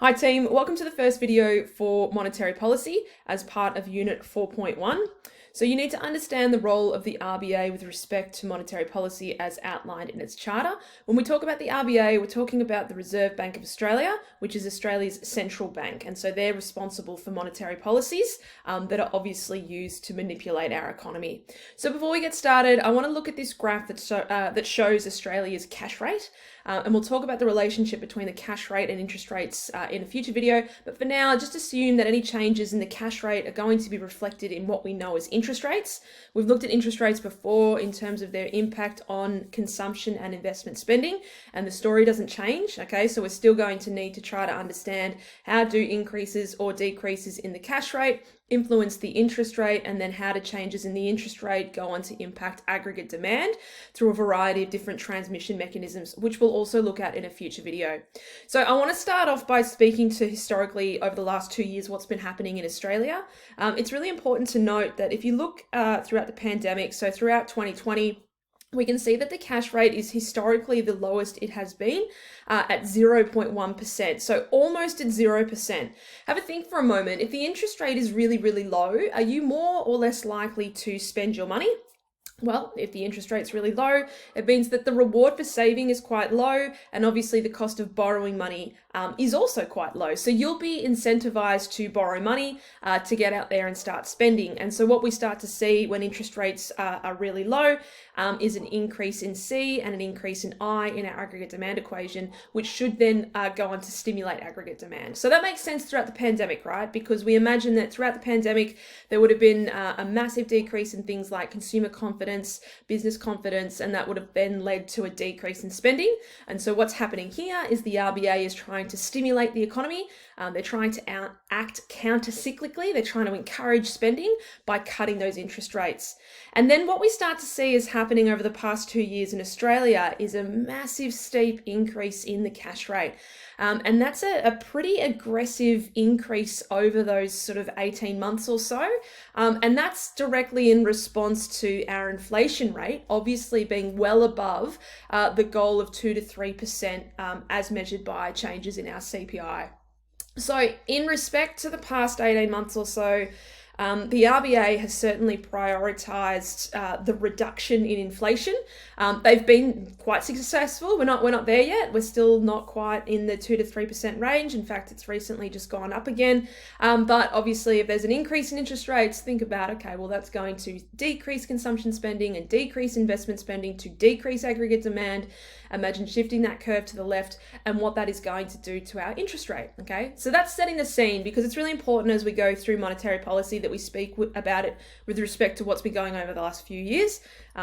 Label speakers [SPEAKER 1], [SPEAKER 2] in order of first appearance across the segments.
[SPEAKER 1] Hi team, welcome to the first video for monetary policy as part of Unit 4.1. So you need to understand the role of the RBA with respect to monetary policy as outlined in its charter. When we talk about the RBA, we're talking about the Reserve Bank of Australia, which is Australia's central bank. And so they're responsible for monetary policies that are obviously used to manipulate our economy. So before we get started, I want to look at this graph that shows Australia's cash rate. And we'll talk about the relationship between the cash rate and interest rates in a future video. But for now, just assume that any changes in the cash rate are going to be reflected in what we know as interest rates. We've looked at interest rates before in terms of their impact on consumption and investment spending, and the story doesn't change, okay? So we're still going to need to try to understand how do increases or decreases in the cash rate influence the interest rate, and then how do changes in the interest rate go on to impact aggregate demand through a variety of different transmission mechanisms, which we'll also look at in a future video. So I want to start off by speaking to historically over the last 2 years what's been happening in Australia. It's really important to note that if you look throughout the pandemic, so throughout 2020, we can see that the cash rate is historically the lowest it has been at 0.1%, so almost at 0%. Have a think for a moment. If the interest rate is really, really low, are you more or less likely to spend your money? Well, if the interest rate's really low, it means that the reward for saving is quite low, and obviously the cost of borrowing money is also quite low. So you'll be incentivized to borrow money to get out there and start spending. And so what we start to see when interest rates are really low is an increase in C and an increase in I in our aggregate demand equation, which should then go on to stimulate aggregate demand. So that makes sense throughout the pandemic, right? Because we imagine that throughout the pandemic, there would have been a massive decrease in things like consumer confidence, business confidence, and that would have then led to a decrease in spending. And so what's happening here is the RBA is trying to stimulate the economy. They're trying to act counter-cyclically. They're trying to encourage spending by cutting those interest rates. And then what we start to see is happening over the past 2 years in Australia is a massive steep increase in the cash rate. And that's a pretty aggressive increase over those sort of 18 months or so. And that's directly in response to our inflation rate, obviously being well above the goal of 2 to 3% as measured by changes in our CPI. So in respect to the past 18 months or so, the RBA has certainly prioritised the reduction in inflation. They've been quite successful. We're not there yet. We're still not quite in the 2 to 3% range. In fact, it's recently just gone up again. But obviously, if there's an increase in interest rates, think about, okay, well, that's going to decrease consumption spending and decrease investment spending to decrease aggregate demand. Imagine shifting that curve to the left and what that is going to do to our interest rate, okay? So that's setting the scene, because it's really important as we go through monetary policy that we speak about it with respect to what's been going on over the last few years.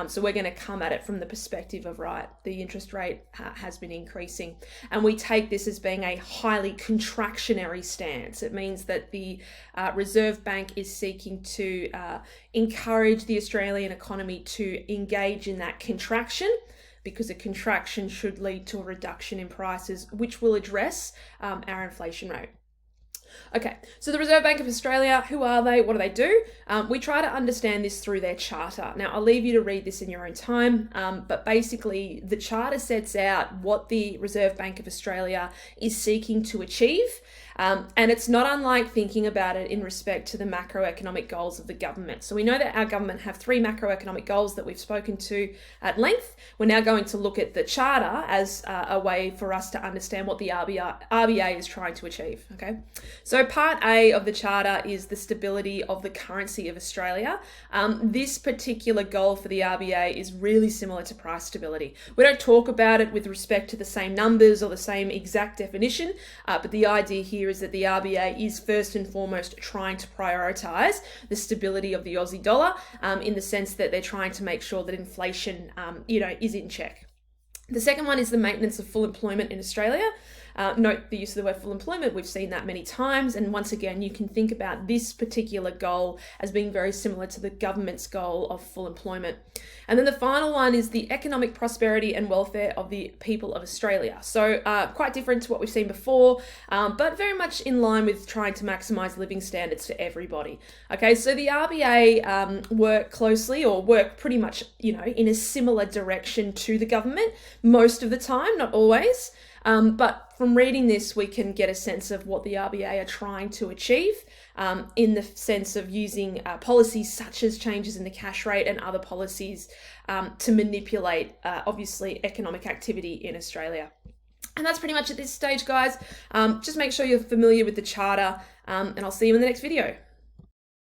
[SPEAKER 1] So we're going to come at it from the perspective of, right, the interest rate has been increasing. And we take this as being a highly contractionary stance. It means that the Reserve Bank is seeking to encourage the Australian economy to engage in that contraction, because a contraction should lead to a reduction in prices, which will address our inflation rate. Okay, so the Reserve Bank of Australia, who are they? What do they do? We try to understand this through their charter. Now, I'll leave you to read this in your own time, but basically the charter sets out what the Reserve Bank of Australia is seeking to achieve. And it's not unlike thinking about it in respect to the macroeconomic goals of the government. So we know that our government have 3 macroeconomic goals that we've spoken to at length. We're now going to look at the charter as a way for us to understand what the RBA is trying to achieve, okay? So part A of the charter is the stability of the currency of Australia. This particular goal for the RBA is really similar to price stability. We don't talk about it with respect to the same numbers or the same exact definition, but the idea here is that the RBA is first and foremost trying to prioritise the stability of the Aussie dollar in the sense that they're trying to make sure that inflation, is in check. The second one is the maintenance of full employment in Australia. Note the use of the word full employment. We've seen that many times. And once again, you can think about this particular goal as being very similar to the government's goal of full employment. And then the final one is the economic prosperity and welfare of the people of Australia. So quite different to what we've seen before, but very much in line with trying to maximise living standards for everybody. Okay, so the RBA work pretty much, in a similar direction to the government most of the time, not always. But from reading this, we can get a sense of what the RBA are trying to achieve in the sense of using policies such as changes in the cash rate and other policies to manipulate, obviously, economic activity in Australia. And that's pretty much at this stage, guys. Just make sure you're familiar with the charter, and I'll see you in the next video.